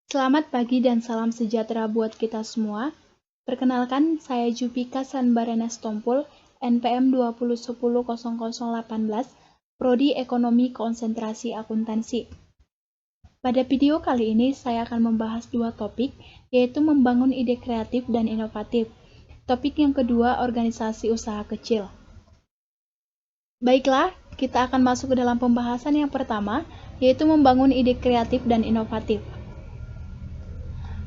Selamat pagi dan salam sejahtera buat kita semua. Perkenalkan, saya Jupika Sanbarenes Tompul, NPM 20100018, Prodi Ekonomi Konsentrasi Akuntansi. Pada video kali ini, saya akan membahas dua topik, yaitu membangun ide kreatif dan inovatif. Topik yang kedua, organisasi usaha kecil. Baiklah, kita akan masuk ke dalam pembahasan yang pertama, yaitu membangun ide kreatif dan inovatif.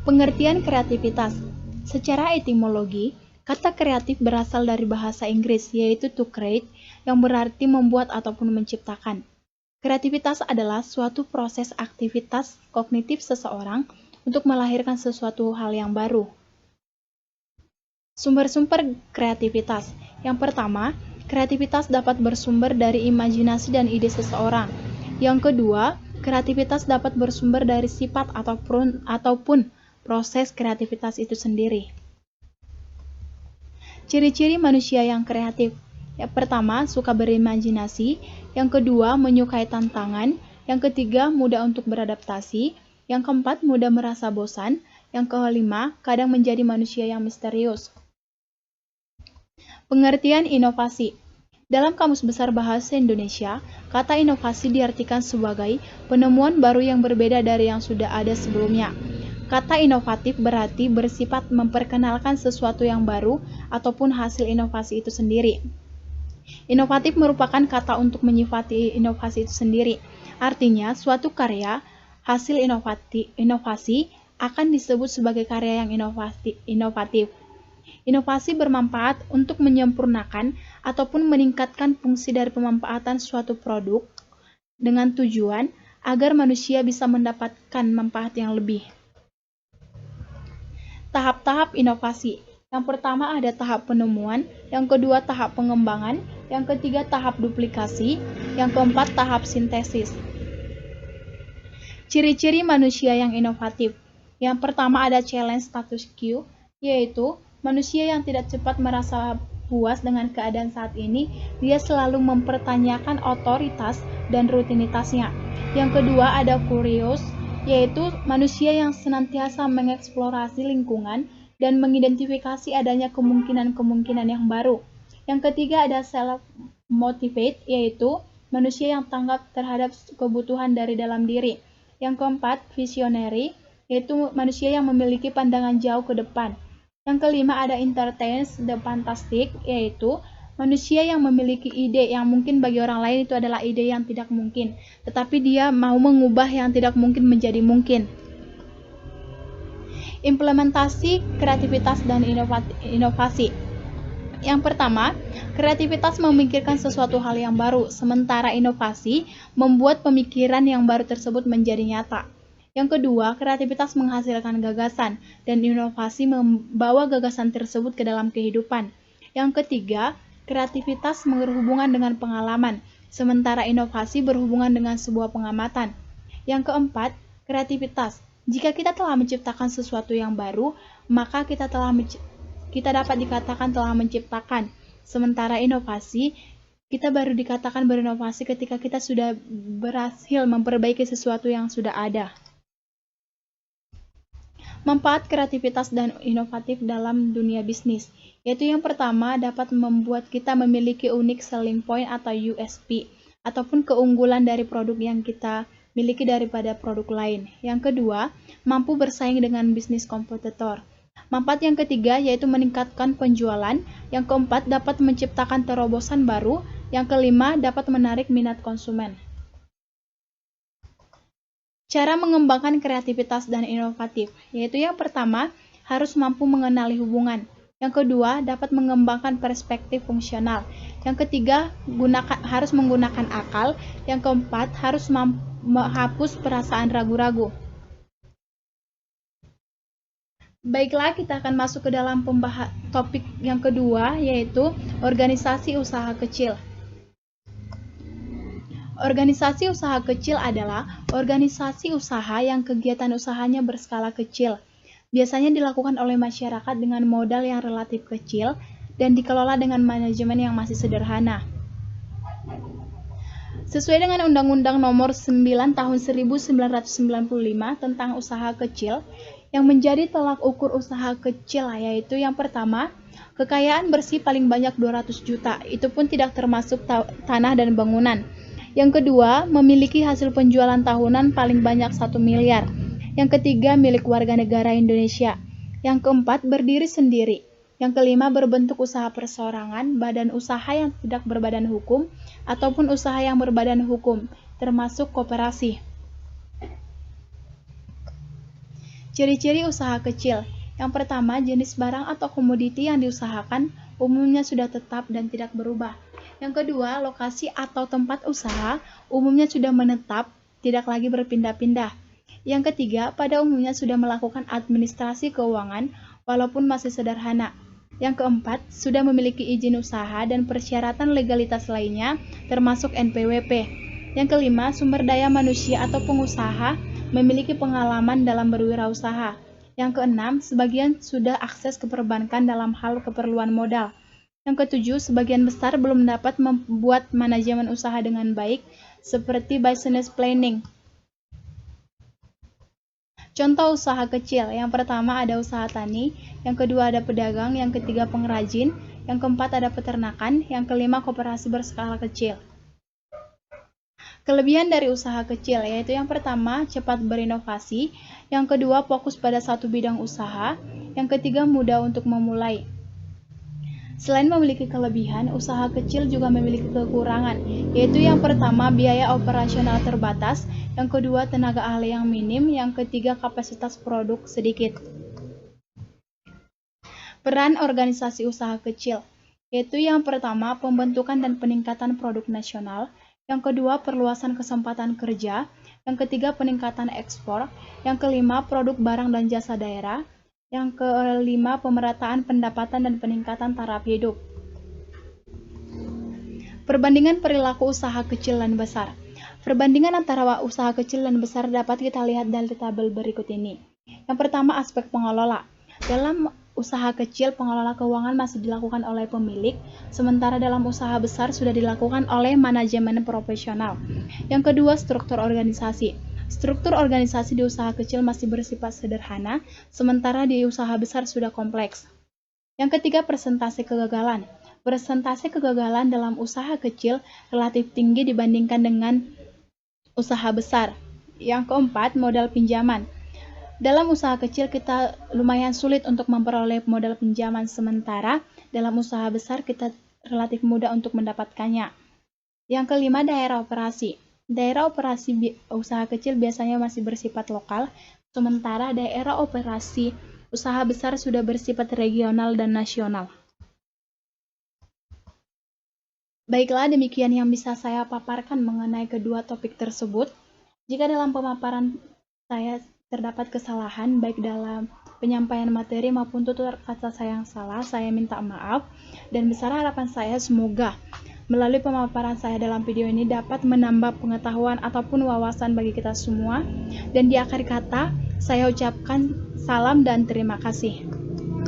Pengertian kreativitas. Secara etimologi, kata kreatif berasal dari bahasa Inggris, yaitu to create, yang berarti membuat ataupun menciptakan. Kreativitas adalah suatu proses aktivitas kognitif seseorang untuk melahirkan sesuatu hal yang baru. Sumber-sumber kreativitas. Yang pertama, kreativitas dapat bersumber dari imajinasi dan ide seseorang. Yang kedua, kreativitas dapat bersumber dari sifat ataupun proses kreativitas itu sendiri. Ciri-ciri manusia yang kreatif. Yang pertama, suka berimajinasi. Yang kedua, menyukai tantangan. Yang ketiga, mudah untuk beradaptasi. Yang keempat, mudah merasa bosan. Yang kelima, kadang menjadi manusia yang misterius. Pengertian inovasi. Dalam Kamus Besar Bahasa Indonesia, kata inovasi diartikan sebagai penemuan baru yang berbeda dari yang sudah ada sebelumnya. Kata inovatif berarti bersifat memperkenalkan sesuatu yang baru ataupun hasil inovasi itu sendiri. Inovatif merupakan kata untuk menyifati inovasi itu sendiri. Artinya, suatu karya, hasil inovasi akan disebut sebagai karya yang inovatif. Inovasi bermanfaat untuk menyempurnakan ataupun meningkatkan fungsi dari pemanfaatan suatu produk dengan tujuan agar manusia bisa mendapatkan manfaat yang lebih. Tahap-tahap inovasi. Yang pertama ada tahap penemuan, yang kedua tahap pengembangan, yang ketiga tahap duplikasi, yang keempat tahap sintesis. Ciri-ciri manusia yang inovatif. Yang pertama ada challenge status quo, yaitu manusia yang tidak cepat merasa puas dengan keadaan saat ini, dia selalu mempertanyakan otoritas dan rutinitasnya. Yang kedua ada curious, yaitu manusia yang senantiasa mengeksplorasi lingkungan dan mengidentifikasi adanya kemungkinan-kemungkinan yang baru. Yang ketiga ada self-motivate, yaitu manusia yang tanggap terhadap kebutuhan dari dalam diri. Yang keempat, visionary, yaitu manusia yang memiliki pandangan jauh ke depan. Yang kelima ada entertains the fantastic, yaitu manusia yang memiliki ide yang mungkin bagi orang lain itu adalah ide yang tidak mungkin, tetapi dia mau mengubah yang tidak mungkin menjadi mungkin. Implementasi kreativitas dan inovasi. Yang pertama, kreativitas memikirkan sesuatu hal yang baru, sementara inovasi membuat pemikiran yang baru tersebut menjadi nyata. Yang kedua, kreativitas menghasilkan gagasan, dan inovasi membawa gagasan tersebut ke dalam kehidupan. Yang ketiga, kreativitas berhubungan dengan pengalaman, sementara inovasi berhubungan dengan sebuah pengamatan. Yang keempat, kreativitas. Jika kita telah menciptakan sesuatu yang baru, maka kita dapat dikatakan telah menciptakan. Sementara inovasi, kita baru dikatakan berinovasi ketika kita sudah berhasil memperbaiki sesuatu yang sudah ada. Manfaat kreativitas dan inovatif dalam dunia bisnis, yaitu yang pertama dapat membuat kita memiliki unique selling point atau USP, ataupun keunggulan dari produk yang kita miliki daripada produk lain. Yang kedua, mampu bersaing dengan bisnis kompetitor. Manfaat yang ketiga yaitu meningkatkan penjualan. Yang keempat, dapat menciptakan terobosan baru. Yang kelima, dapat menarik minat konsumen. Cara mengembangkan kreativitas dan inovatif, yaitu yang pertama, harus mampu mengenali hubungan. Yang kedua, dapat mengembangkan perspektif fungsional. Yang ketiga, harus menggunakan akal. Yang keempat, harus menghapus perasaan ragu-ragu. Baiklah, kita akan masuk ke dalam topik yang kedua, yaitu organisasi usaha kecil. Organisasi usaha kecil adalah organisasi usaha yang kegiatan usahanya berskala kecil. Biasanya dilakukan oleh masyarakat dengan modal yang relatif kecil dan dikelola dengan manajemen yang masih sederhana. Sesuai dengan Undang-Undang Nomor 9 Tahun 1995 tentang usaha kecil, yang menjadi tolak ukur usaha kecil yaitu yang pertama, kekayaan bersih paling banyak 200 juta, itu pun tidak termasuk tanah dan bangunan. Yang kedua, memiliki hasil penjualan tahunan paling banyak 1 miliar. Yang ketiga, milik warga negara Indonesia. Yang keempat, berdiri sendiri. Yang kelima, berbentuk usaha perseorangan, badan usaha yang tidak berbadan hukum, ataupun usaha yang berbadan hukum, termasuk koperasi. Ciri-ciri usaha kecil. Yang pertama, jenis barang atau komoditi yang diusahakan umumnya sudah tetap dan tidak berubah. Yang kedua, lokasi atau tempat usaha umumnya sudah menetap, tidak lagi berpindah-pindah. Yang ketiga, pada umumnya sudah melakukan administrasi keuangan walaupun masih sederhana. Yang keempat, sudah memiliki izin usaha dan persyaratan legalitas lainnya, termasuk NPWP. Yang kelima, sumber daya manusia atau pengusaha memiliki pengalaman dalam berwirausaha. Yang keenam, sebagian sudah akses ke perbankan dalam hal keperluan modal. Yang ketujuh, sebagian besar belum dapat membuat manajemen usaha dengan baik, seperti business planning. Contoh usaha kecil, yang pertama ada usaha tani, yang kedua ada pedagang, yang ketiga pengrajin, yang keempat ada peternakan, yang kelima koperasi berskala kecil. Kelebihan dari usaha kecil yaitu yang pertama cepat berinovasi, yang kedua fokus pada satu bidang usaha, yang ketiga mudah untuk memulai. Selain memiliki kelebihan, usaha kecil juga memiliki kekurangan, yaitu yang pertama biaya operasional terbatas, yang kedua tenaga ahli yang minim, yang ketiga kapasitas produk sedikit. Peran organisasi usaha kecil, yaitu yang pertama pembentukan dan peningkatan produk nasional, yang kedua perluasan kesempatan kerja, yang ketiga peningkatan ekspor, yang kelima produk barang dan jasa daerah, yang kelima pemerataan pendapatan dan peningkatan taraf hidup. Perbandingan perilaku usaha kecil dan besar. Perbandingan antara usaha kecil dan besar dapat kita lihat dari tabel berikut ini. Yang pertama, aspek pengelola. Dalam usaha kecil, pengelola keuangan masih dilakukan oleh pemilik, sementara dalam usaha besar sudah dilakukan oleh manajemen profesional. Yang kedua, struktur organisasi. Struktur organisasi di usaha kecil masih bersifat sederhana, sementara di usaha besar sudah kompleks. Yang ketiga, persentase kegagalan. Persentase kegagalan dalam usaha kecil relatif tinggi dibandingkan dengan usaha besar. Yang keempat, modal pinjaman. Dalam usaha kecil kita lumayan sulit untuk memperoleh modal pinjaman, sementara dalam usaha besar kita relatif mudah untuk mendapatkannya. Yang kelima, daerah operasi. Daerah operasi usaha kecil biasanya masih bersifat lokal, sementara daerah operasi usaha besar sudah bersifat regional dan nasional. Baiklah, demikian yang bisa saya paparkan mengenai kedua topik tersebut. Jika dalam pemaparan saya terdapat kesalahan, baik dalam penyampaian materi maupun tutur kata saya yang salah, saya minta maaf, dan besar harapan saya semoga melalui pemaparan saya dalam video ini dapat menambah pengetahuan ataupun wawasan bagi kita semua. Dan di akhir kata, saya ucapkan salam dan terima kasih.